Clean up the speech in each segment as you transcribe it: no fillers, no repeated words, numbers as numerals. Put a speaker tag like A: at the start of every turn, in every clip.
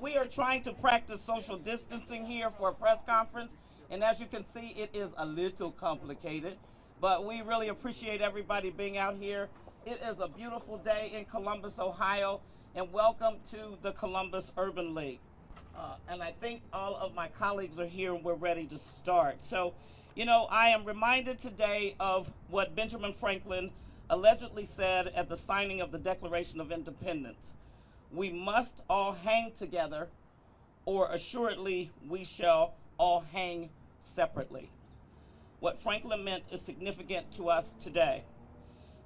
A: We are trying to practice social distancing here for a press conference, and as you can see, it is a little complicated, but we really appreciate everybody being out here. It is a beautiful day in Columbus, Ohio, and welcome to the Columbus Urban League. And I think all of my colleagues are here and we're ready to start. So, I am reminded today of what Benjamin Franklin allegedly said at the signing of the Declaration of Independence. We must all hang together, or assuredly we shall all hang separately. What Franklin meant is significant to us today.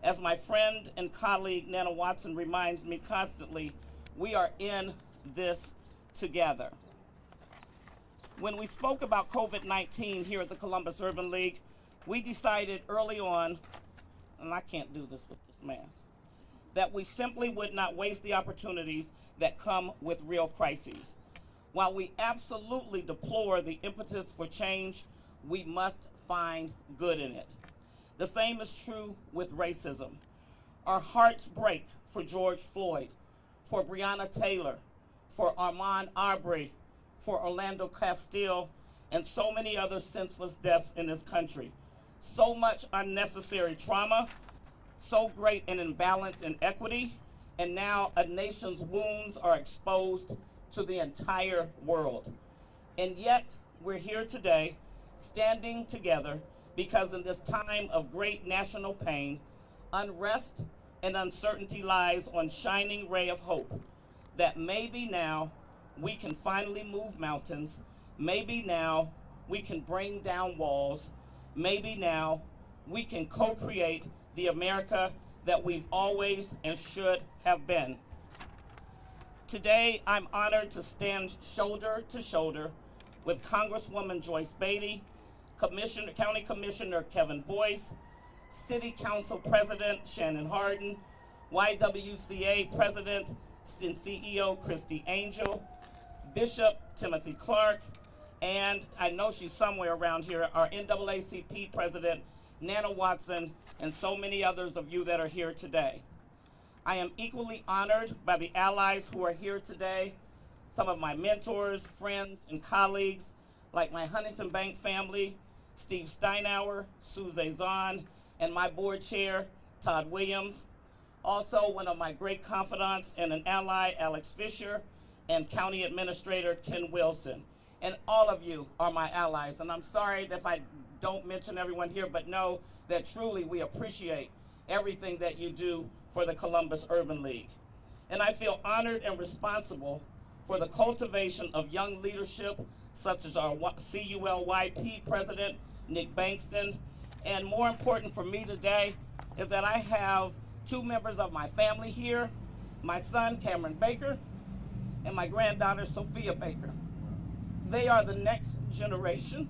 A: As my friend and colleague Nana Watson reminds me constantly, we are in this together. When we spoke about COVID-19 here at the Columbus Urban League, we decided early on, and I can't do this with this mask, that we simply would not waste the opportunities that come with real crises. While we absolutely deplore the impetus for change, we must find good in it. The same is true with racism. Our hearts break for George Floyd, for Breonna Taylor, for Ahmaud Arbery, for Orlando Castile, and so many other senseless deaths in this country. So much unnecessary trauma, so great an imbalance in equity, and now a nation's wounds are exposed to the entire world. And yet, we're here today, standing together, because in this time of great national pain, unrest and uncertainty lies on shining ray of hope that maybe now we can finally move mountains, maybe now we can bring down walls, maybe now we can co-create the America that we've always and should have been. Today, I'm honored to stand shoulder to shoulder with Congresswoman Joyce Beatty, County Commissioner Kevin Boyce, City Council President Shannon Hardin, YWCA President and CEO Christie Angel, Bishop Timothy Clarke, and I know she's somewhere around here, our NAACP President Nana Watson, and so many others of you that are here today. I am equally honored by the allies who are here today, some of my mentors, friends, and colleagues, like my Huntington Bank family, Steve Steinauer, Sue Zahn, and my board chair, Todd Williams. Also, one of my great confidants and an ally, Alex Fisher, and County Administrator Ken Wilson. And all of you are my allies, and I'm sorry if I don't mention everyone here, but know that truly we appreciate everything that you do for the Columbus Urban League. And I feel honored and responsible for the cultivation of young leadership, such as our CULYP President, Nick Bankston. And more important for me today is that I have two members of my family here, my son, Cameron Baker, and my granddaughter, Sophia Baker. They are the next generation,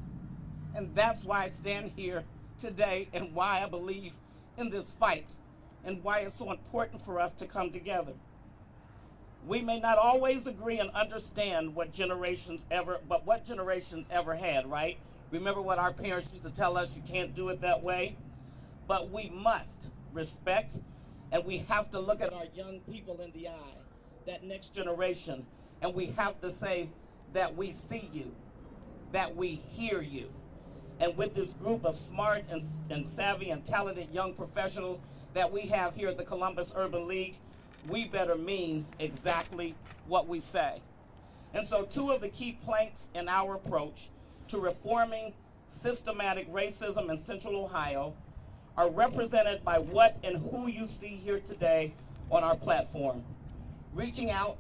A: and that's why I stand here today and why I believe in this fight and why it's so important for us to come together. We may not always agree and understand what generations ever had, right? Remember what our parents used to tell us, you can't do it that way? But we must respect, and we have to look at our young people in the eye, that next generation, and we have to say that we see you, that we hear you. And with this group of smart and savvy and talented young professionals that we have here at the Columbus Urban League, we better mean exactly what we say. And so two of the key planks in our approach to reforming systematic racism in Central Ohio are represented by what and who you see here today on our platform. Reaching out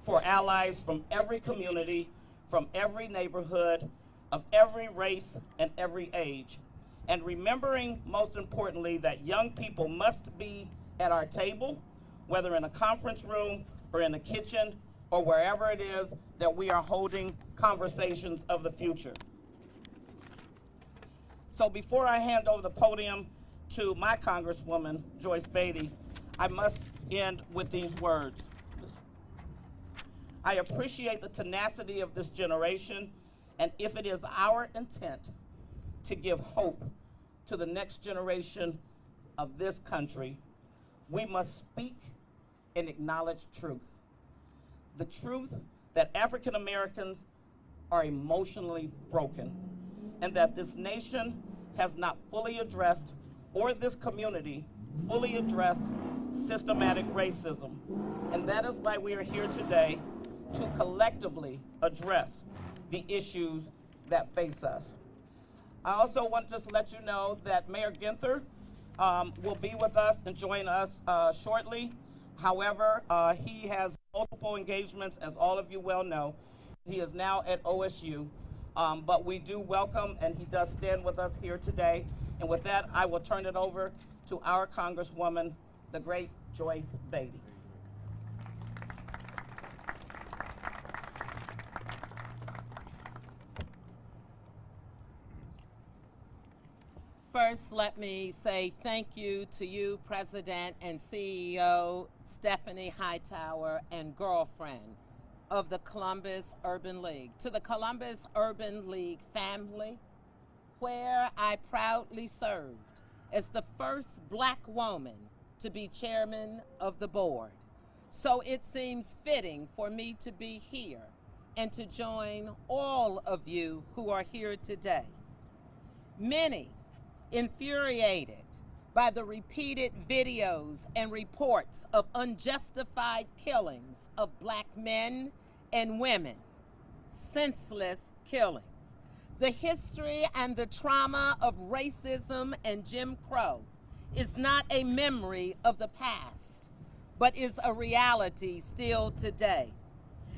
A: for allies from every community, from every neighborhood, of every race and every age. And remembering, most importantly, that young people must be at our table, whether in a conference room or in a kitchen or wherever it is that we are holding conversations of the future. So before I hand over the podium to my Congresswoman, Joyce Beatty, I must end with these words. I appreciate the tenacity of this generation, and if it is our intent to give hope to the next generation of this country, we must speak and acknowledge truth. The truth that African Americans are emotionally broken, and that this nation has not fully addressed, or this community fully addressed, systematic racism. And that is why we are here today, to collectively address the issues that face us. I also want to just let you know that Mayor Ginther will be with us and join us shortly. However, he has multiple engagements, as all of you well know. He is now at OSU, but we do welcome, and he does stand with us here today. And with that, I will turn it over to our Congresswoman, the great Joyce Beatty.
B: First, let me say thank you to you, President and CEO Stephanie Hightower, and girlfriend of the Columbus Urban League. To the Columbus Urban League family, where I proudly served as the first Black woman to be chairman of the board. So it seems fitting for me to be here and to join all of you who are here today. Many infuriated by the repeated videos and reports of unjustified killings of Black men and women, senseless killings. The history and the trauma of racism and Jim Crow is not a memory of the past, but is a reality still today.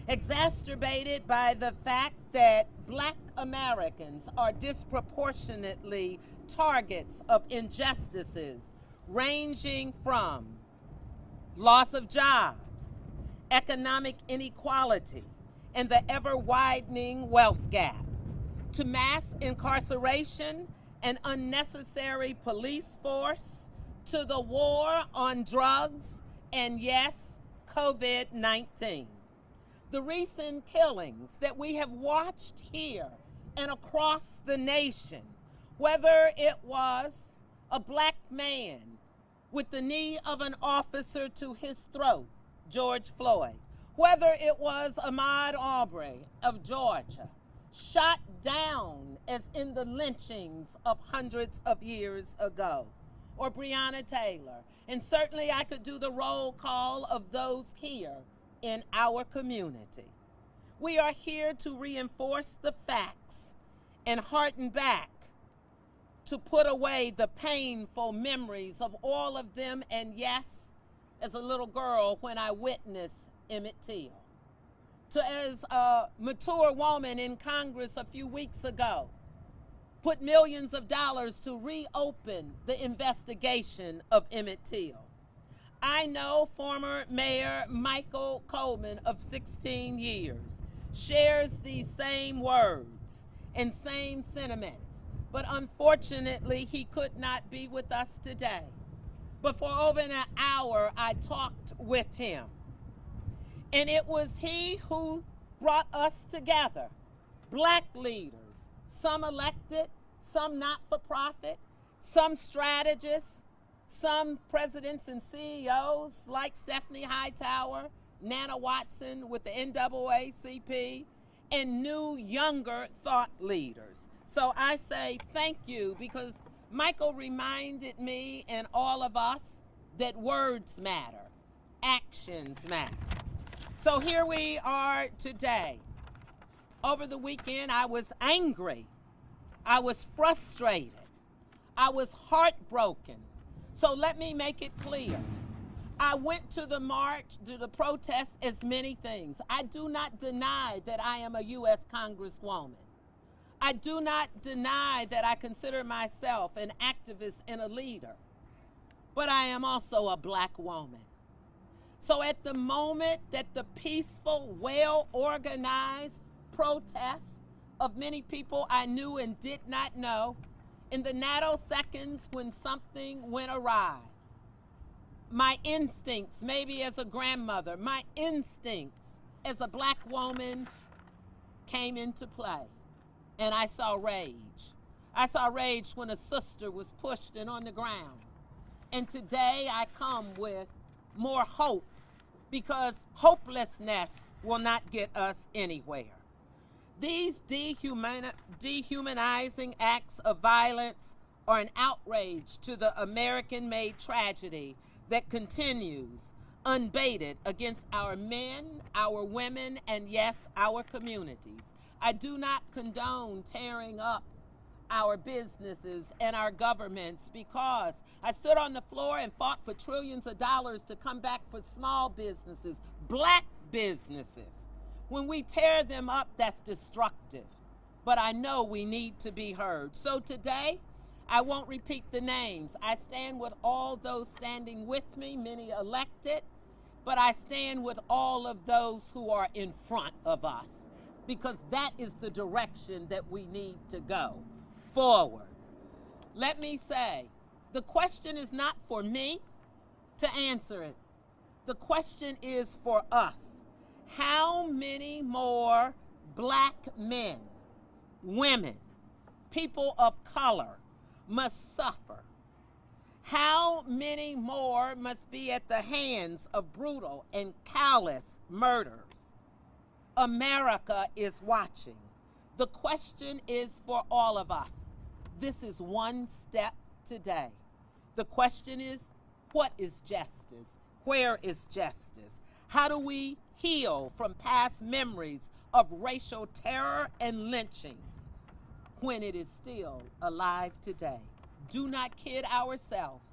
B: Exacerbated by the fact that Black Americans are disproportionately targets of injustices ranging from loss of jobs, economic inequality, and the ever-widening wealth gap, to mass incarceration and unnecessary police force, to the war on drugs, and yes, COVID-19. The recent killings that we have watched here and across the nation, whether it was a Black man with the knee of an officer to his throat, George Floyd, whether it was Ahmaud Arbery of Georgia, shot down as in the lynchings of hundreds of years ago, or Breonna Taylor, and certainly I could do the roll call of those here in our community. We are here to reinforce the facts and harken back to put away the painful memories of all of them, and yes, as a little girl when I witnessed Emmett Till. To as a mature woman in Congress a few weeks ago, put millions of dollars to reopen the investigation of Emmett Till. I know former Mayor Michael Coleman of 16 years shares these same words and same sentiments, but unfortunately he could not be with us today. But for over an hour I talked with him, and it was he who brought us together, Black leaders, some elected, some not-for-profit, some strategists, some presidents and CEOs like Stephanie Hightower, Nana Watson with the NAACP, and new, younger thought leaders. So I say thank you, because Michael reminded me and all of us that words matter, actions matter. So here we are today. Over the weekend, I was angry. I was frustrated. I was heartbroken. So let me make it clear. I went to the march, to the protest, as many things. I do not deny that I am a U.S. Congresswoman. I do not deny that I consider myself an activist and a leader. But I am also a Black woman. So at the moment that the peaceful, well-organized protests of many people I knew and did not know, in the nanoseconds when something went awry, my instincts, maybe as a grandmother, my instincts as a Black woman came into play, and I saw rage. I saw rage when a sister was pushed and on the ground. And today I come with more hope, because hopelessness will not get us anywhere. These dehumanizing acts of violence are an outrage to the American-made tragedy that continues unabated against our men, our women, and yes, our communities. I do not condone tearing up our businesses and our governments, because I stood on the floor and fought for trillions of dollars to come back for small businesses, black businesses. When we tear them up, that's destructive. But I know we need to be heard. So today, I won't repeat the names. I stand with all those standing with me, many elected, but I stand with all of those who are in front of us, because that is the direction that we need to go forward. Let me say, the question is not for me to answer it. The question is for us. How many more black men, women, people of color must suffer? How many more must be at the hands of brutal and callous murders? America is watching. The question is for all of us. This is one step today. The question is, what is justice? Where is justice? How do we heal from past memories of racial terror and lynchings when it is still alive today? Do not kid ourselves.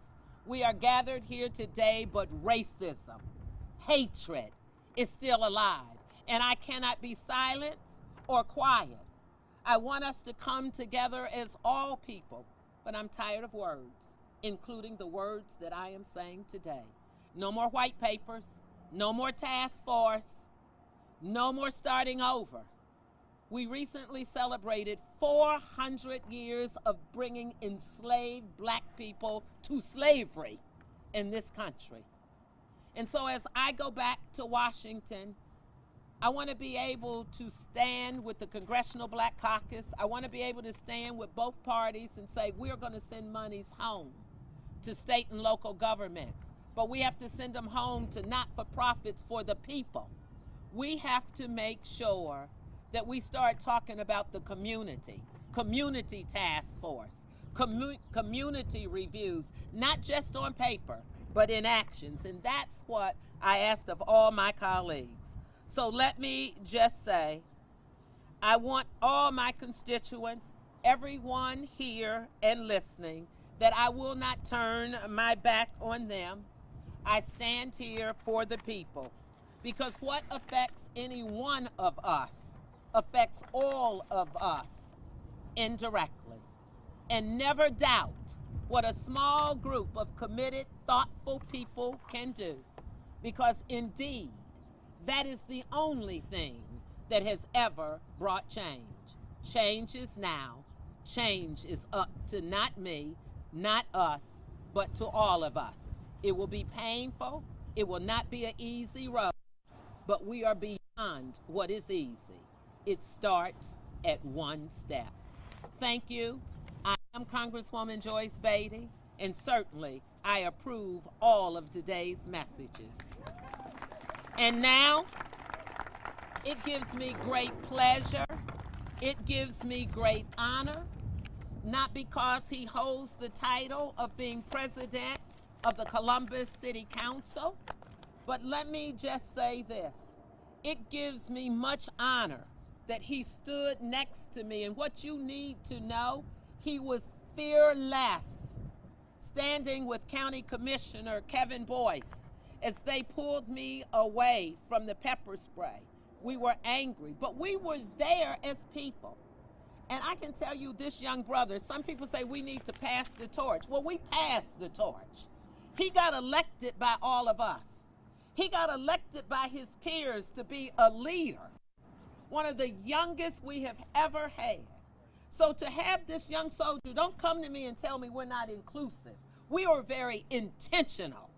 B: We are gathered here today, but racism, hatred is still alive. And I cannot be silent or quiet. I want us to come together as all people, but I'm tired of words, including the words that I am saying today. No more white papers, no more task force, no more starting over. We recently celebrated 400 years of bringing enslaved black people to slavery in this country. And so as I go back to Washington, I want to be able to stand with the Congressional Black Caucus. I want to be able to stand with both parties and say we're going to send monies home to state and local governments. But we have to send them home to not-for-profits for the people. We have to make sure that we start talking about the community task force, community reviews, not just on paper, but in actions. And that's what I asked of all my colleagues. So let me just say, I want all my constituents, everyone here and listening, that I will not turn my back on them. I stand here for the people, because what affects any one of us affects all of us indirectly. And never doubt what a small group of committed, thoughtful people can do, because indeed, that is the only thing that has ever brought change. Change is now. Change is up to not me, not us, but to all of us. It will be painful. It will not be an easy road, but we are beyond what is easy. It starts at one step. Thank you. I am Congresswoman Joyce Beatty, and certainly I approve all of today's messages. And now, it gives me great pleasure, it gives me great honor, not because he holds the title of being president of the Columbus City Council, but let me just say this. It gives me much honor that he stood next to me, and what you need to know, he was fearless, standing with County Commissioner Kevin Boyce as they pulled me away from the pepper spray. We were angry, but we were there as people. And I can tell you this young brother, some people say we need to pass the torch. Well, we passed the torch. He got elected by all of us. He got elected by his peers to be a leader, one of the youngest we have ever had. So to have this young soldier, don't come to me and tell me we're not inclusive. We are very intentional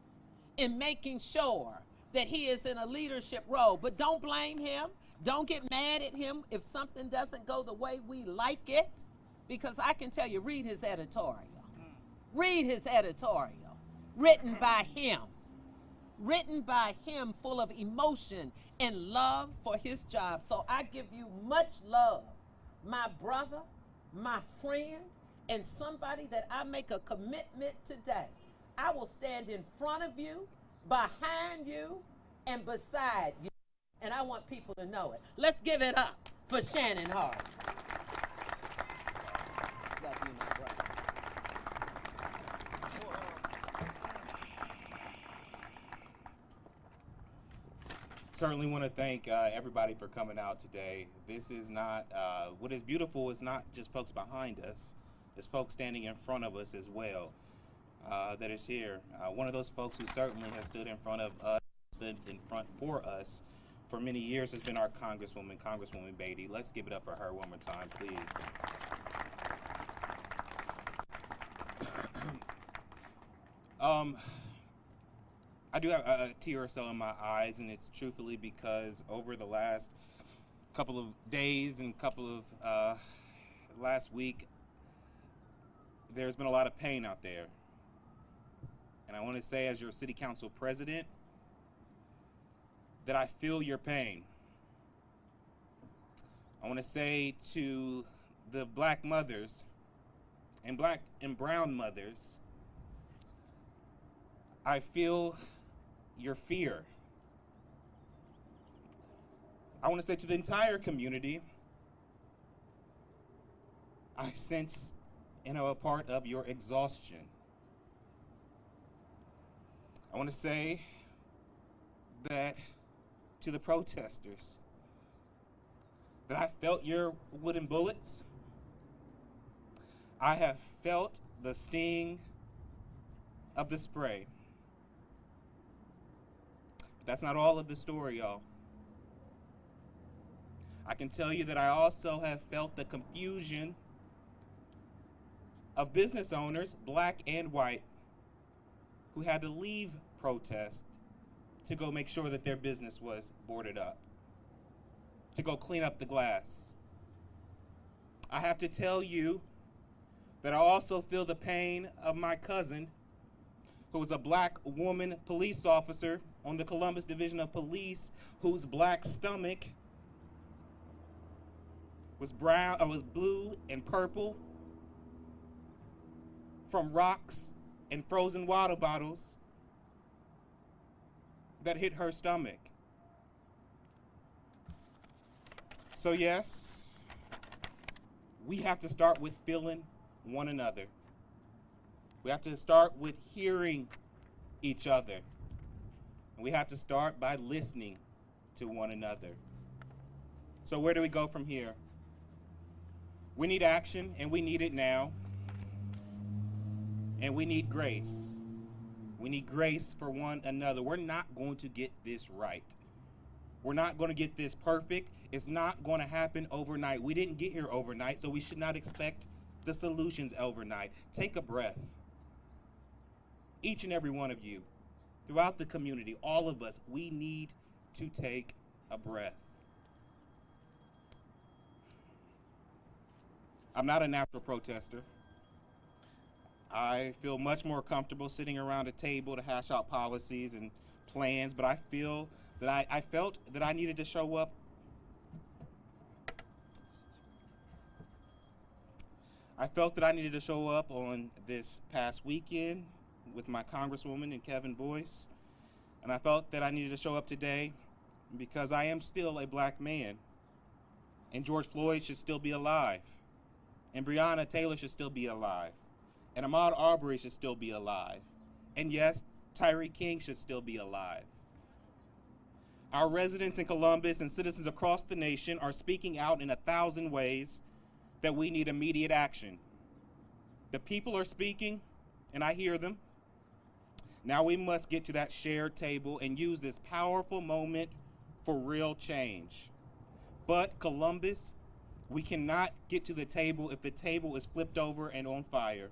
B: in making sure that he is in a leadership role. But don't blame him. Don't get mad at him if something doesn't go the way we like it, because I can tell you, read his editorial. Read his editorial, written by him. written by him, full of emotion and love for his job. So I give you much love, my brother, my friend, and somebody that I make a commitment today. I will stand in front of you, behind you, and beside you. And I want people to know it. Let's give it up for Shannon Hardin. Love you, my brother.
C: Certainly want to thank everybody for coming out today. This is not, what is beautiful is not just folks behind us, it's folks standing in front of us as well that is here. One of those folks who certainly has stood in front of us, stood in front for us for many years has been our Congresswoman Beatty. Let's give it up for her one more time, please. I do have a tear or so in my eyes, and it's truthfully because over the last couple of days and last week, there's been a lot of pain out there. And I want to say, as your city council president, that I feel your pain. I want to say to the black mothers and black and brown mothers, I feel your fear. I want to say to the entire community, I sense and I'm a part of your exhaustion. I want to say that to the protesters, that I felt your wooden bullets. I have felt the sting of the spray. That's not all of the story, y'all. I can tell you that I also have felt the confusion of business owners, black and white, who had to leave protest to go make sure that their business was boarded up, to go clean up the glass. I have to tell you that I also feel the pain of my cousin, who was a black woman police officer on the Columbus Division of Police, whose black stomach was blue and purple from rocks and frozen water bottles that hit her stomach. So yes, we have to start with feeling one another. We have to start with hearing each other. And we have to start by listening to one another. So where do we go from here? We need action, and we need it now. And we need grace. We need grace for one another. We're not going to get this right. We're not going to get this perfect. It's not going to happen overnight. We didn't get here overnight, so we should not expect the solutions overnight. Take a breath. Each and every one of you, throughout the community, all of us, we need to take a breath. I'm not a natural protester. I feel much more comfortable sitting around a table to hash out policies and plans, but I feel that I felt that I needed to show up. I felt that I needed to show up on this past weekend with my Congresswoman and Kevin Boyce, and I felt that I needed to show up today because I am still a black man, and George Floyd should still be alive, and Breonna Taylor should still be alive, and Ahmaud Arbery should still be alive, and yes, Tyree King should still be alive. Our residents in Columbus and citizens across the nation are speaking out in 1,000 ways that we need immediate action. The people are speaking, and I hear them. Now we must get to that shared table and use this powerful moment for real change. But Columbus, we cannot get to the table if the table is flipped over and on fire.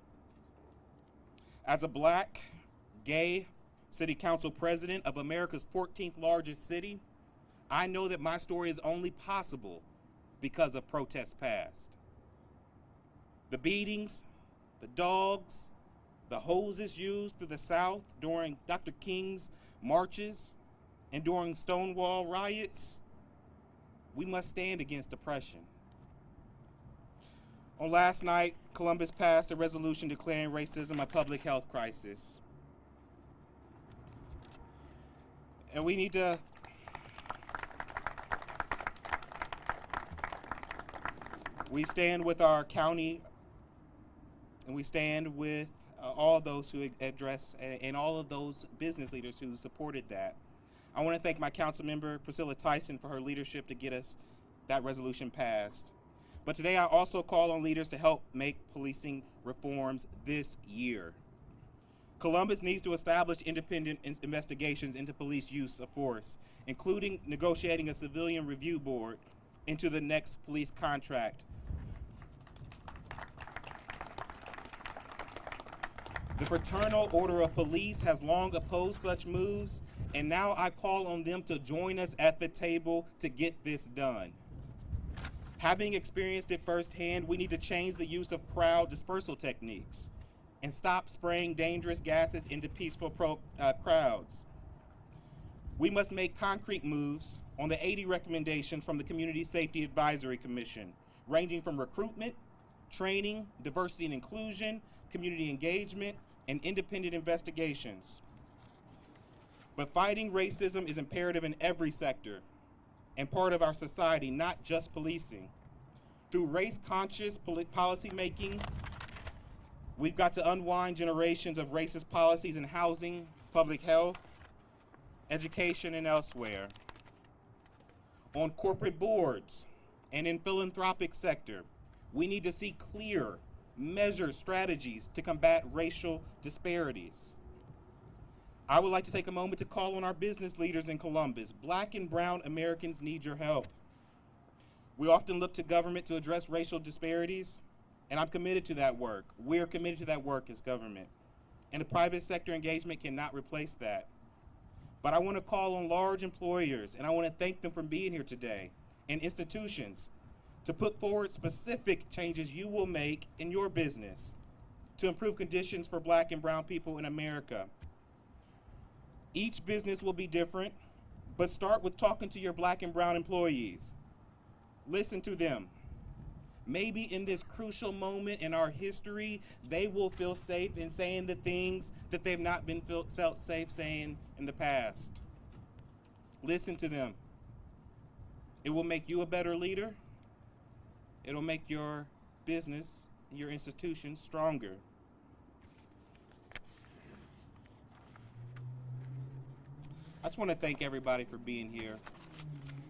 C: As a black, gay city council president of America's 14th largest city, I know that my story is only possible because of protests past. The beatings, the dogs, the hoses used through the South during Dr. King's marches, and during Stonewall riots, we must stand against oppression. On last night, Columbus passed a resolution declaring racism a public health crisis. And we need to we stand with our county, and we stand with all those who address and all of those business leaders who supported that. I want to thank my council member, Priscilla Tyson, for her leadership to get us that resolution passed. But today I also call on leaders to help make policing reforms this year. Columbus needs to establish independent investigations into police use of force, including negotiating a civilian review board into the next police contract. The Fraternal Order of Police has long opposed such moves, and now I call on them to join us at the table to get this done. Having experienced it firsthand, we need to change the use of crowd dispersal techniques and stop spraying dangerous gases into peaceful crowds. We must make concrete moves on the 80 recommendations from the Community Safety Advisory Commission, ranging from recruitment, training, diversity and inclusion, community engagement, and independent investigations. But fighting racism is imperative in every sector and part of our society, not just policing. Through race-conscious policy making, we've got to unwind generations of racist policies in housing, public health, education, and elsewhere. On corporate boards and in philanthropic sector, we need to see clear, measured strategies to combat racial disparities. I would like to take a moment to call on our business leaders in Columbus. Black and brown Americans need your help. We often look to government to address racial disparities, and I'm committed to that work. We're committed to that work as government. And the private sector engagement cannot replace that. But I want to call on large employers, and I want to thank them for being here today, and institutions, to put forward specific changes you will make in your business to improve conditions for Black and brown people in America. Each business will be different, but start with talking to your Black and brown employees. Listen to them. Maybe in this crucial moment in our history, they will feel safe in saying the things that they've not been felt safe saying in the past. Listen to them. It will make you a better leader. It'll make your business, your institution stronger. I just want to thank everybody for being here.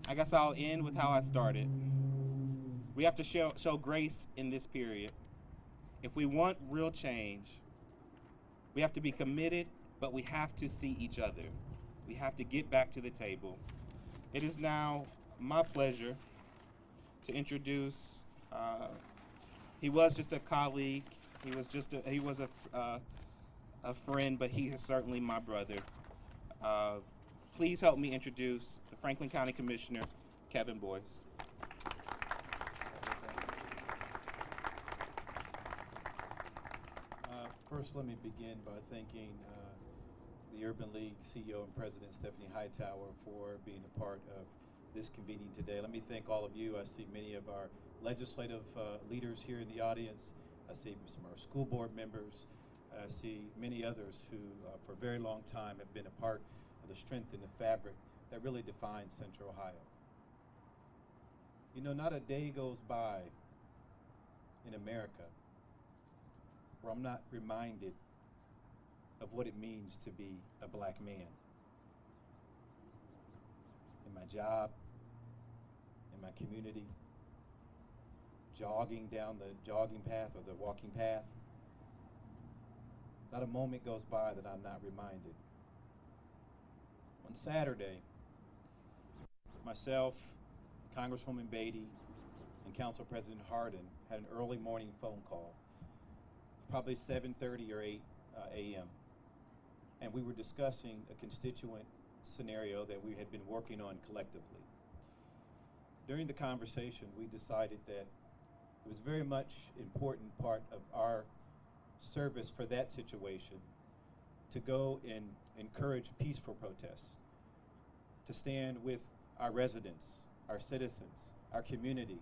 C: I guess I'll end with how I started. We have to show grace in this period. If we want real change, we have to be committed, but we have to see each other. We have to get back to the table. It is now my pleasure to introduce, he was just a colleague, he was a friend, but he is certainly my brother. Please help me introduce the Franklin County Commissioner, Kevin Boyce.
D: First, let me begin by thanking the Urban League CEO and President Stephanie Hightower for being a part of this convening today. Let me thank all of you. I see many of our legislative leaders here in the audience. I see some of our school board members. I see many others who for a very long time have been a part of the strength and the fabric that really defines Central Ohio. You know, not a day goes by in America where I'm not reminded of what it means to be a Black man. In my job, in my community, jogging down the jogging path or the walking path. Not a moment goes by that I'm not reminded. On Saturday, myself, Congresswoman Beatty, and Council President Hardin had an early morning phone call, probably 7:30 or 8 a.m. And we were discussing a constituent scenario that we had been working on collectively. During the conversation, we decided that it was very much important part of our service for that situation to go and encourage peaceful protests, to stand with our residents, our citizens, our community,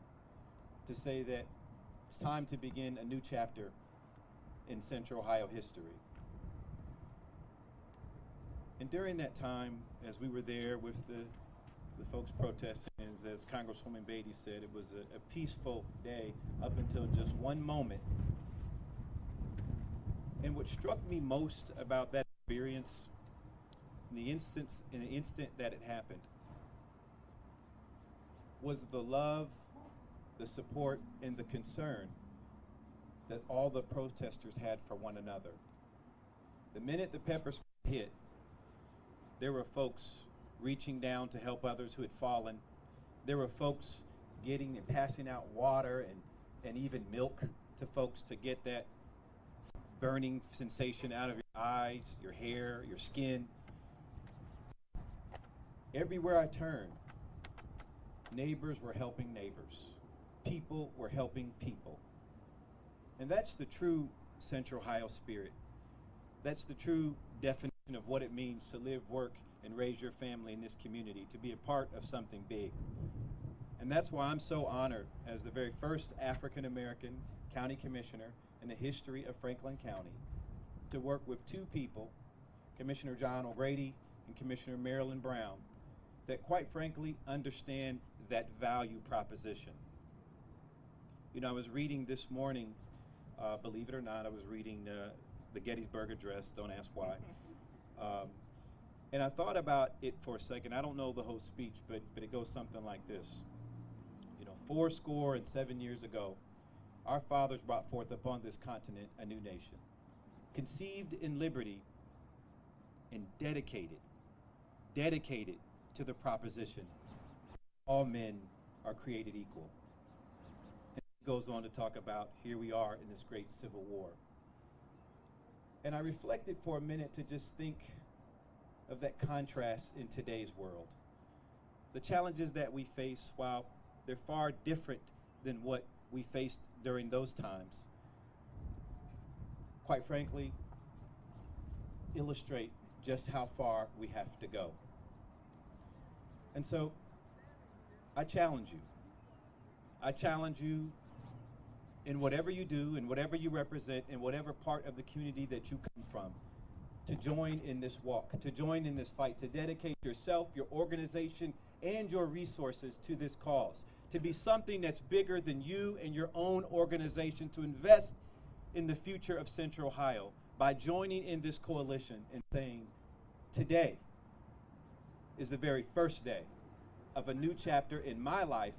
D: to say that it's time to begin a new chapter in Central Ohio history. And during that time, as we were there with the folks protesting, as Congresswoman Beatty said, it was a peaceful day up until just one moment. And what struck me most about that experience, in the instant that it happened, was the love, the support, and the concern that all the protesters had for one another. The minute the pepper spray hit, there were folks reaching down to help others who had fallen. There were folks getting and passing out water and even milk to folks to get that burning sensation out of your eyes, your hair, your skin. Everywhere I turned, neighbors were helping neighbors. People were helping people. And that's the true Central Ohio spirit. That's the true definition of what it means to live, work, and raise your family in this community, to be a part of something big. And that's why I'm so honored, as the very first African-American county commissioner in the history of Franklin County, to work with two people, Commissioner John O'Grady and Commissioner Marilyn Brown, that quite frankly understand that value proposition. You know, I was reading this morning, believe it or not, I was reading the Gettysburg Address, don't ask why. And I thought about it for a second. I don't know the whole speech, but it goes something like this. You know, 77 years ago, our fathers brought forth upon this continent a new nation, conceived in liberty and dedicated to the proposition, all men are created equal. And it goes on to talk about, here we are in this great Civil War. And I reflected for a minute to just think of that contrast in today's world. The challenges that we face, while they're far different than what we faced during those times, quite frankly, illustrate just how far we have to go. And so, I challenge you. I challenge you in whatever you do, in whatever you represent, in whatever part of the community that you come from, to join in this walk, to join in this fight, to dedicate yourself, your organization, and your resources to this cause, to be something that's bigger than you and your own organization, to invest in the future of Central Ohio by joining in this coalition and saying, today is the very first day of a new chapter in my life,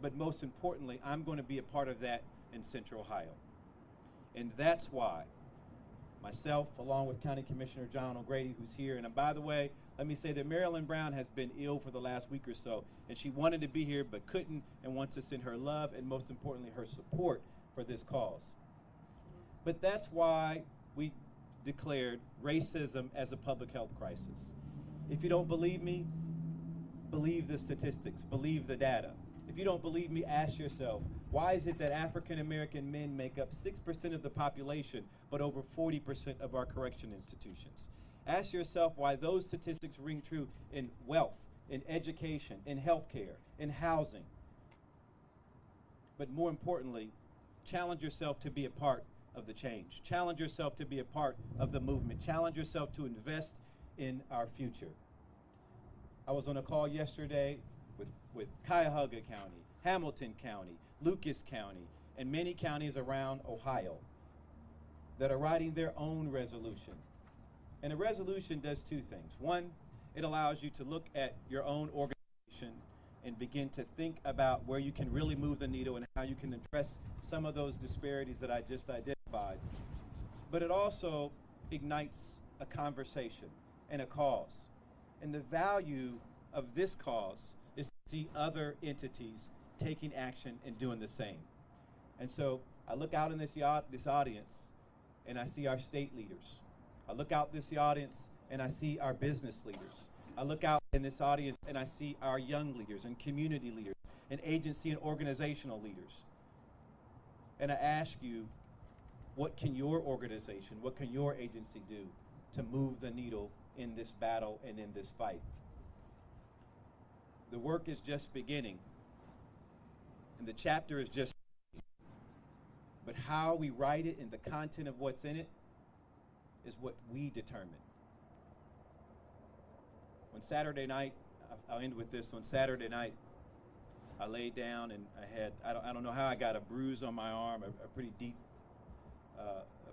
D: but most importantly, I'm going to be a part of that in Central Ohio. And that's why myself, along with County Commissioner John O'Grady, who's here, and by the way, let me say that Marilyn Brown has been ill for the last week or so, and she wanted to be here but couldn't, and wants to send her love and most importantly her support for this cause. But that's why we declared racism as a public health crisis. If you don't believe me, believe the statistics, believe the data. If you don't believe me, ask yourself, why is it that African American men make up 6% of the population, but over 40% of our correction institutions? Ask yourself why those statistics ring true in wealth, in education, in healthcare, in housing. But more importantly, challenge yourself to be a part of the change. Challenge yourself to be a part of the movement. Challenge yourself to invest in our future. I was on a call yesterday with Cuyahoga County, Hamilton County, Lucas County, and many counties around Ohio that are writing their own resolution. And a resolution does two things. One, it allows you to look at your own organization and begin to think about where you can really move the needle and how you can address some of those disparities that I just identified. But it also ignites a conversation and a cause. And the value of this cause is to see other entities taking action and doing the same. And so I look out in this audience and I see our state leaders. I look out this audience and I see our business leaders. I look out in this audience and I see our young leaders and community leaders and agency and organizational leaders. And I ask you, what can your organization, what can your agency do to move the needle in this battle and in this fight. The work is just beginning, and the chapter is just beginning. But how we write it and the content of what's in it is what we determine. On Saturday night, I'll end with this. On Saturday night, I laid down and I don't know how I got a bruise on my arm, a pretty deep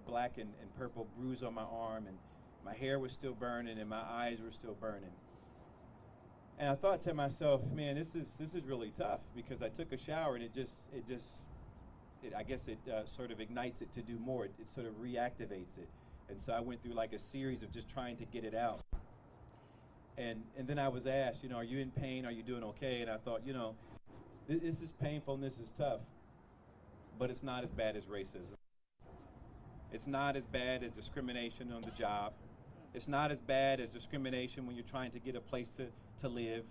D: black and purple bruise on my arm, and my hair was still burning and my eyes were still burning. And I thought to myself, man, this is really tough, because I took a shower and I guess it sort of ignites it to do more. It sort of reactivates it. And so I went through like a series of just trying to get it out. And then I was asked, are you in pain? Are you doing okay? And I thought, this is painful and this is tough, but it's not as bad as racism. It's not as bad as discrimination on the job. It's not as bad as discrimination when you're trying to get a place to live.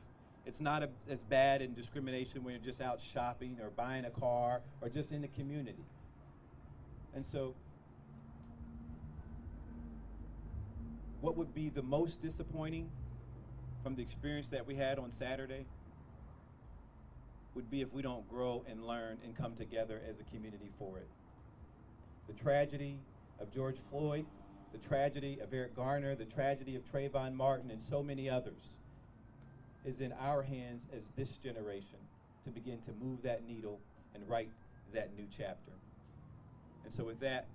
D: It's not as bad in discrimination when you're just out shopping or buying a car or just in the community. And so, what would be the most disappointing from the experience that we had on Saturday would be if we don't grow and learn and come together as a community for it. The tragedy of George Floyd, the tragedy of Eric Garner, the tragedy of Trayvon Martin, and so many others is in our hands as this generation to begin to move that needle and write that new chapter. And so with that,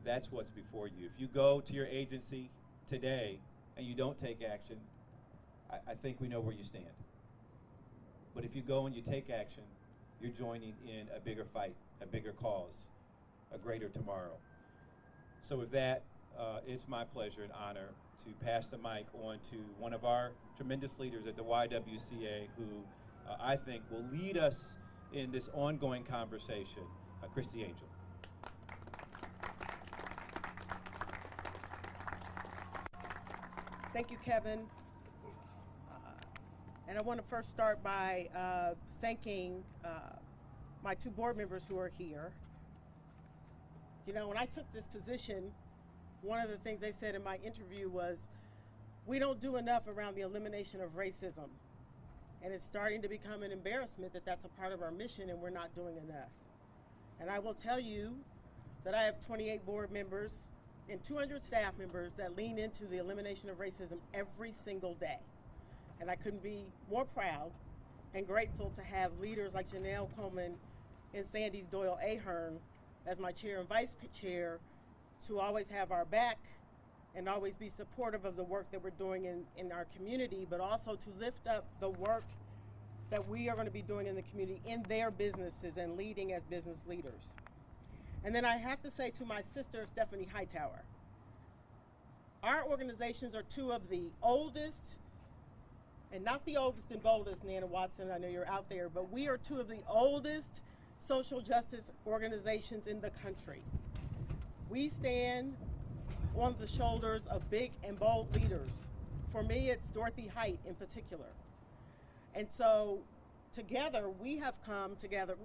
D: that's what's before you. If you go to your agency today and you don't take action, I think we know where you stand. But if you go and you take action, you're joining in a bigger fight, a bigger cause, a greater tomorrow. So with that, it's my pleasure and honor to pass the mic on to one of our tremendous leaders at the YWCA who I think will lead us in this ongoing conversation, Christie Angel.
E: Thank you, Kevin. And I want to first start by thanking my two board members who are here. When I took this position, one of the things they said in my interview was, we don't do enough around the elimination of racism. And it's starting to become an embarrassment that that's a part of our mission and we're not doing enough. And I will tell you that I have 28 board members and 200 staff members that lean into the elimination of racism every single day. And I couldn't be more proud and grateful to have leaders like Janelle Coleman and Sandy Doyle Ahern as my chair and vice chair to always have our back and always be supportive of the work that we're doing in our community, but also to lift up the work that we are going to be doing in the community in their businesses and leading as business leaders. And then I have to say to my sister, Stephanie Hightower, our organizations are two of the oldest, and not the oldest and boldest, Nana Watson, I know you're out there, but we are two of the oldest social justice organizations in the country. We stand on the shoulders of big and bold leaders. For me, it's Dorothy Height in particular. And so together, we have come together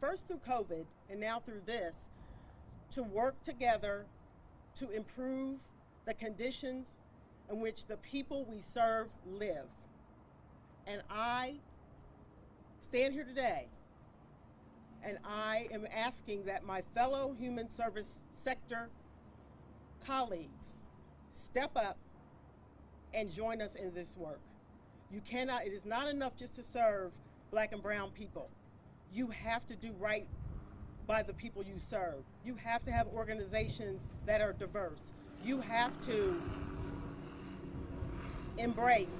E: first through COVID and now through this to work together to improve the conditions in which the people we serve live. And I stand here today and I am asking that my fellow human service sector colleagues step up and join us in this work. It is not enough just to serve Black and brown people. You have to do right by the people you serve. You have to have organizations that are diverse. You have to embrace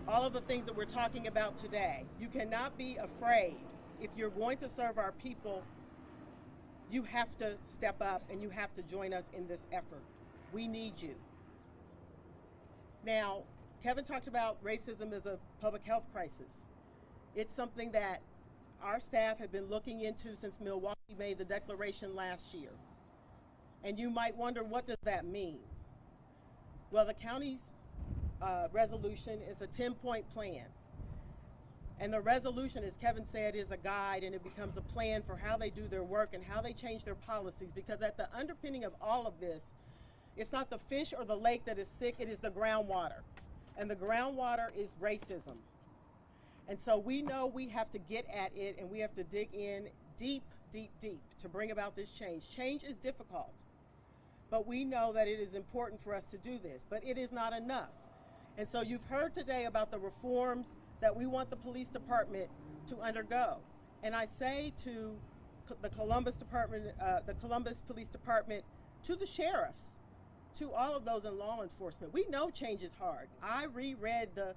E: all of the things that we're talking about today. You cannot be afraid. If you're going to serve our people, you have to step up and you have to join us in this effort. We need you. Now, Kevin talked about racism as a public health crisis. It's something that our staff have been looking into since Milwaukee made the declaration last year. And you might wonder, what does that mean? Well, the county's resolution is a 10-point plan. And the resolution, as Kevin said, is a guide, and it becomes a plan for how they do their work and how they change their policies, because at the underpinning of all of this It's not the fish or the lake that is sick, it is the groundwater. And the groundwater is racism. And so we know we have to get at it, and we have to dig in deep, deep, deep to bring about this change. Change is difficult, but we know that it is important for us to do this, but it is not enough. And so you've heard today about the reforms that we want the police department to undergo. And I say to the Columbus Police Department, to the sheriffs, to all of those in law enforcement, we know change is hard. I reread the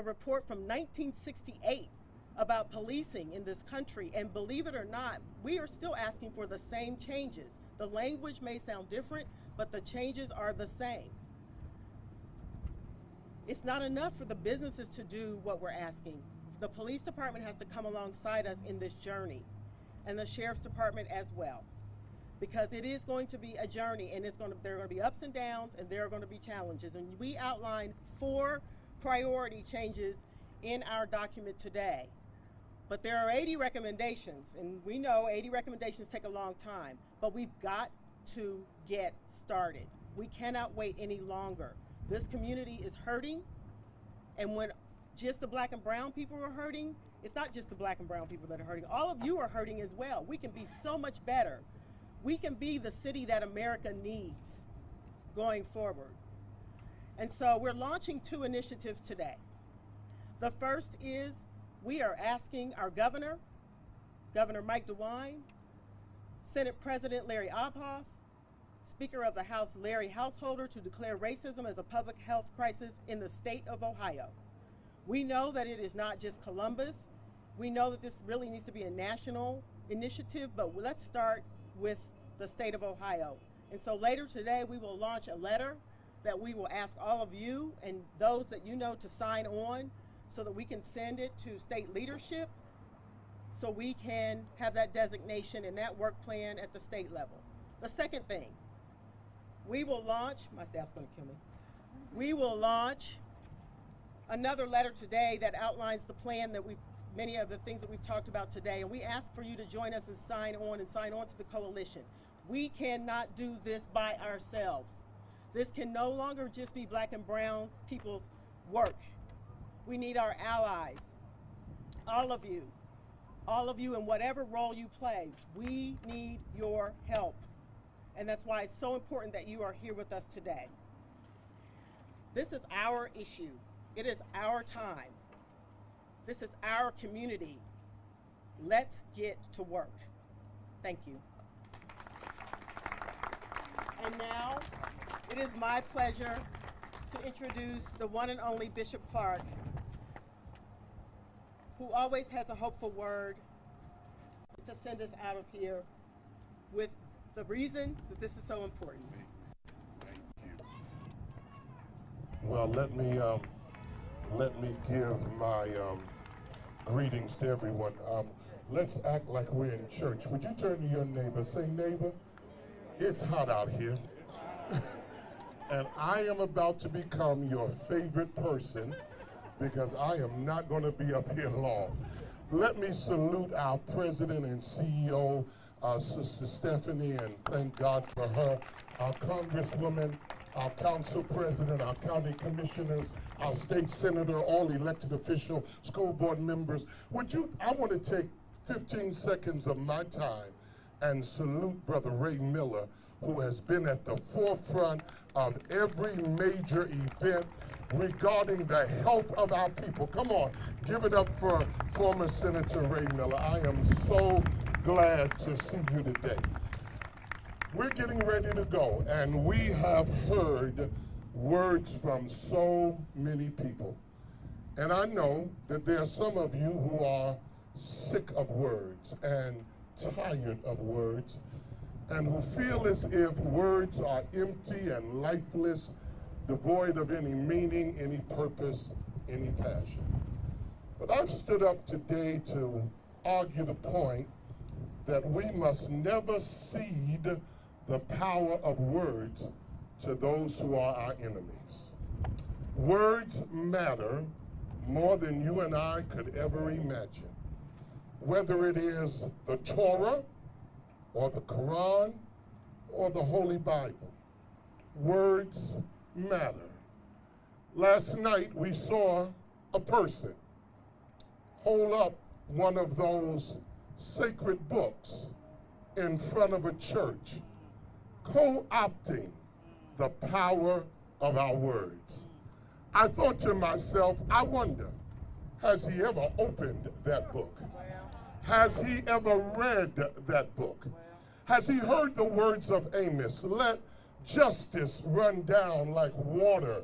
E: report from 1968 about policing in this country, and believe it or not, we are still asking for the same changes. The language may sound different, but the changes are the same. It's not enough for the businesses to do what we're asking. The police department has to come alongside us in this journey, and the sheriff's department as well, because it is going to be a journey, and there are going to be ups and downs, and there are going to be challenges. And we outlined 4 priority changes in our document today. But there are 80 recommendations, and we know 80 recommendations take a long time, but we've got to get started. We cannot wait any longer. This community is hurting, and when just the black and brown people are hurting, it's not just the black and brown people that are hurting. All of you are hurting as well. We can be so much better. We can be the city that America needs going forward. And so we're launching 2 initiatives today. The first is we are asking our governor, Governor Mike DeWine, Senate President Larry Obhoff, Speaker of the House Larry Householder, to declare racism as a public health crisis in the state of Ohio. We know that it is not just Columbus. We know that this really needs to be a national initiative, but let's start with the state of Ohio. And so later today, we will launch a letter that we will ask all of you and those that you know to sign on, so that we can send it to state leadership, so we can have that designation and that work plan at the state level. The second thing, we will launch, my staff's gonna kill me, we will launch another letter today that outlines the plan that many of the things that we've talked about today, and we ask for you to join us and sign on to the coalition. We cannot do this by ourselves. This can no longer just be black and brown people's work. We need our allies, all of you in whatever role you play. We need your help. And that's why it's so important that you are here with us today. This is our issue. It is our time. This is our community. Let's get to work. Thank you. And now, it is my pleasure to introduce the one and only Bishop Clarke, who always has a hopeful word to send us out of here with the reason that this is so important.
F: Thank you. Well, let me give my greetings to everyone. Let's act like we're in church. Would you turn to your neighbor? Say, neighbor, it's hot out here. And I am about to become your favorite person, because I am not going to be up here long. Let me salute our president and CEO, Sister Stephanie, and thank God for her, our Congresswoman, our council president, our county commissioners, our state senator, all elected officials, school board members. I want to take 15 seconds of my time and salute Brother Ray Miller, who has been at the forefront of every major event regarding the health of our people. Come on, give it up for former Senator Ray Miller. I am so glad to see you today. We're getting ready to go, and we have heard words from so many people. And I know that there are some of you who are sick of words and tired of words, and who feel as if words are empty and lifeless, devoid of any meaning, any purpose, any passion. But I've stood up today to argue the point that we must never cede the power of words to those who are our enemies. Words matter more than you and I could ever imagine. Whether it is the Torah, or the Quran, or the Holy Bible. words matter. Last night we saw a person hold up one of those sacred books in front of a church, co-opting the power of our words. I thought to myself, I wonder, has he ever opened that book? Has he ever read that book? Has he heard the words of Amos? Let justice run down like water,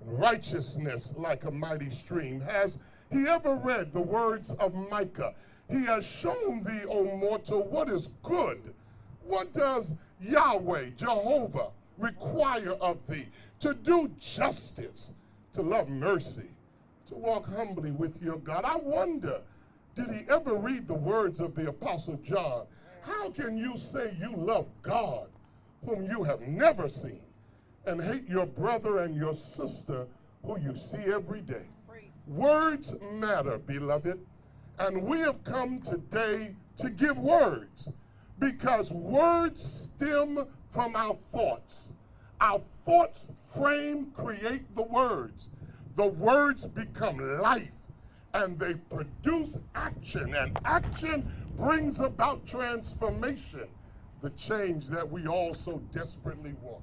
F: and righteousness like a mighty stream. Has he ever read the words of Micah? He has shown thee, O mortal, what is good. What does Yahweh, Jehovah, require of thee? To do justice, to love mercy, to walk humbly with your God. I wonder, did he ever read the words of the Apostle John? How can you say you love God whom you have never seen and hate your brother and your sister who you see every day? Words matter, beloved, and we have come today to give words because words stem from our thoughts. Our thoughts frame, create the words. The words become life and they produce action, and action brings about transformation, the change that we all so desperately want.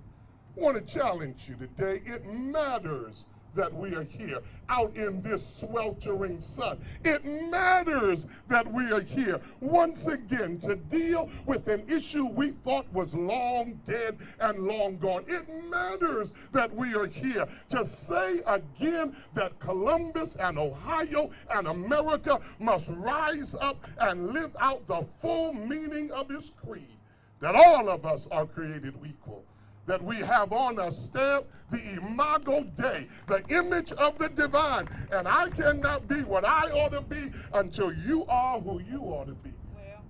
F: I want to challenge you today. It matters that we are here out in this sweltering sun. It matters that we are here once again to deal with an issue we thought was long dead and long gone. It matters that we are here to say again that Columbus and Ohio and America must rise up and live out the full meaning of his creed, that all of us are created equal, that we have on a stamp the imago Dei, the image of the divine. And I cannot be what I ought to be until you are who you ought to be.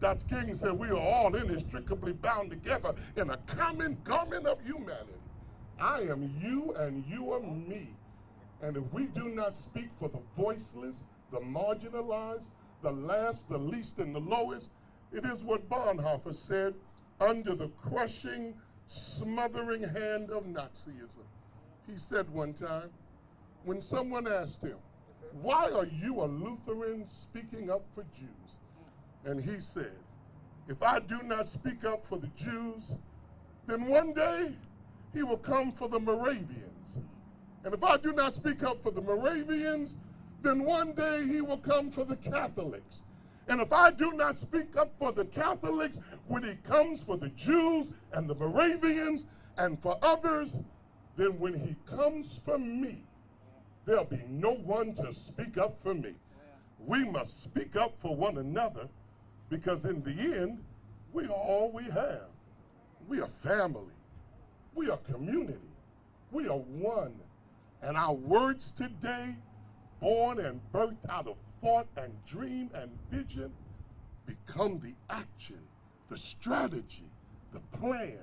F: Dr. King said we are all inextricably bound together in a common garment of humanity. I am you and you are me. And if we do not speak for the voiceless, the marginalized, the last, the least, and the lowest, it is what Bonhoeffer said, under the crushing, smothering hand of Nazism. He said one time, when someone asked him, why are you a Lutheran speaking up for Jews? And he said, if I do not speak up for the Jews, then one day he will come for the Moravians. And if I do not speak up for the Moravians, then one day he will come for the Catholics. And if I do not speak up for the Catholics, when he comes for the Jews and the Moravians and for others, then when he comes for me, there'll be no one to speak up for me. We must speak up for one another because in the end, we are all we have. We are family. We are community. We are one. And our words today, born and birthed out of thought and dream and vision, become the action, the strategy, the plan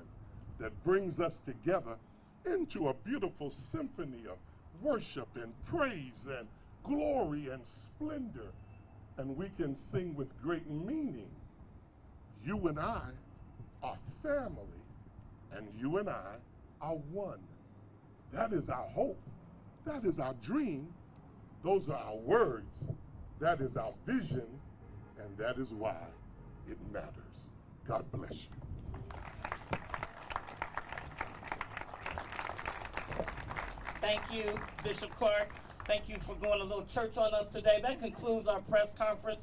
F: that brings us together into a beautiful symphony of worship and praise and glory and splendor. And we can sing with great meaning. You and I are family, and you and I are one. That is our hope. That is our dream. Those are our words. That is our vision, and that is why it matters. God bless you.
A: Thank you, Bishop Clarke. Thank you for going a little church on us today. That concludes our press conference.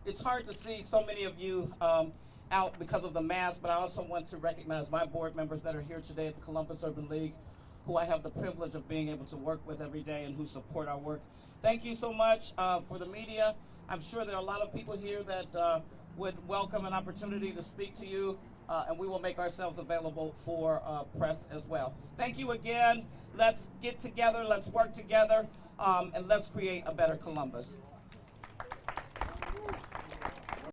A: It's hard to see so many of you out because of the mask, but I also want to recognize my board members that are here today at the Columbus Urban League, who I have the privilege of being able to work with every day and who support our work. Thank you so much for the media. I'm sure there are a lot of people here that would welcome an opportunity to speak to you, and we will make ourselves available for press as well. Thank you again. Let's get together, let's work together, and let's create a better Columbus.